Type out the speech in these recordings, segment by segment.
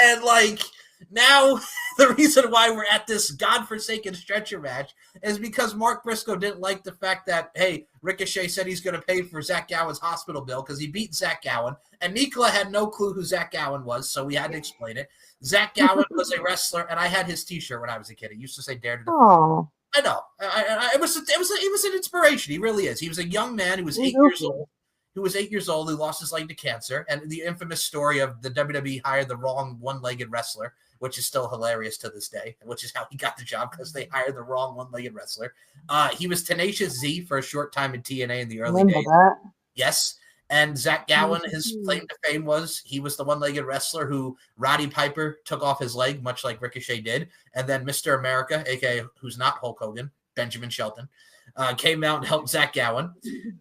And like now, the reason why we're at this godforsaken stretcher match is because Mark Briscoe didn't like the fact that, hey, Ricochet said he's going to pay for Zach Gowen's hospital bill because he beat Zach Gowen, and Nicola had no clue who Zach Gowen was, so we had to explain it. Zach Gowen was a wrestler, and I had his T-shirt when I was a kid. It used to say "Dare to Defend." Oh, I know. It was an inspiration. He really is. He was a young man who was 8 years old. Who lost his leg to cancer, and the infamous story of the WWE hired the wrong one-legged wrestler, which is still hilarious to this day, which is how he got the job because they hired the wrong one-legged wrestler. He was Tenacious Z for a short time in TNA in the early days. That? Yes. And Zach Gowen, his claim to fame was he was the one-legged wrestler who Roddy Piper took off his leg, much like Ricochet did. And then Mr. America, a.k.a. who's not Hulk Hogan, Benjamin Shelton, came out and helped Zach Gowen.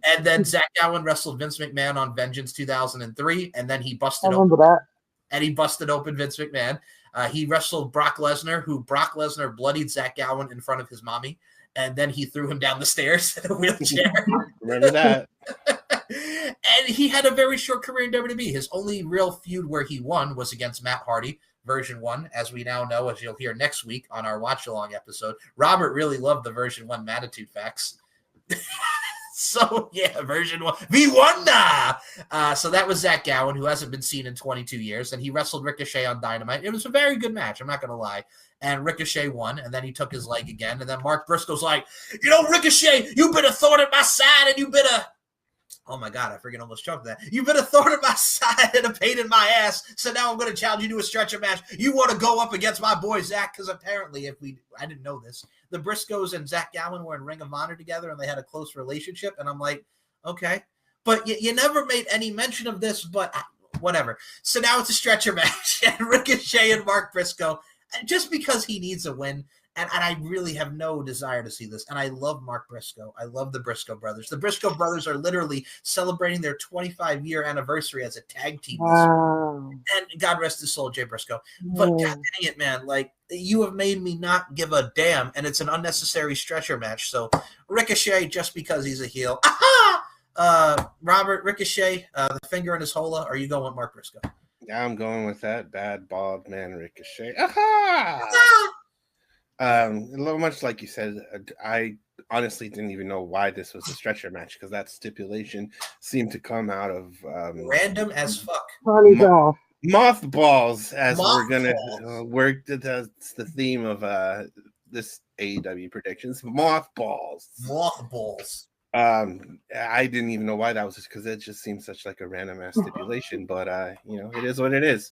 And then Zach Gowen wrestled Vince McMahon on Vengeance 2003. And then he busted open Vince McMahon. He wrestled Brock Lesnar, who Brock Lesnar bloodied Zach Gowen in front of his mommy. And then he threw him down the stairs in a wheelchair. Remember that. And he had a very short career in WWE. His only real feud where he won was against Matt Hardy, version 1, as we now know, as you'll hear next week on our watch-along episode. Robert really loved the version 1 Magnitude facts. So, yeah, version 1. We won now! So that was Zach Gowen, who hasn't been seen in 22 years, and he wrestled Ricochet on Dynamite. It was a very good match, I'm not going to lie. And Ricochet won, and then he took his leg again, and then Mark Briscoe's like, Ricochet, you've been a thorn in my side, and you've been a... Oh, my God, I freaking almost choked that. You've been a thorn in my side and a pain in my ass, so now I'm going to challenge you to a stretcher match. You want to go up against my boy, Zach? Because apparently, I didn't know this, the Briscoes and Zach Gowen were in Ring of Honor together, and they had a close relationship, and I'm like, okay. But you never made any mention of this, but whatever. So now it's a stretcher match, and Ricochet and Mark Briscoe, just because he needs a win. And I really have no desire to see this. And I love Mark Briscoe. I love the Briscoe brothers. The Briscoe brothers are literally celebrating their 25-year anniversary as a tag team. Wow. And God rest his soul, Jay Briscoe. But God dang it, man. Like, you have made me not give a damn. And it's an unnecessary stretcher match. So Ricochet, just because he's a heel. Aha! Robert, Ricochet, the finger in his hola. Are you going with Mark Briscoe? Yeah, I'm going with that bad bald man Ricochet. Aha! A little much like you said, I honestly didn't even know why this was a stretcher match because that stipulation seemed to come out of random as fuck. Mothballs, as we're gonna work. That's the theme of this AEW predictions. Mothballs. I didn't even know why that was, just because it just seems such like a random ass stipulation, but it is what it is.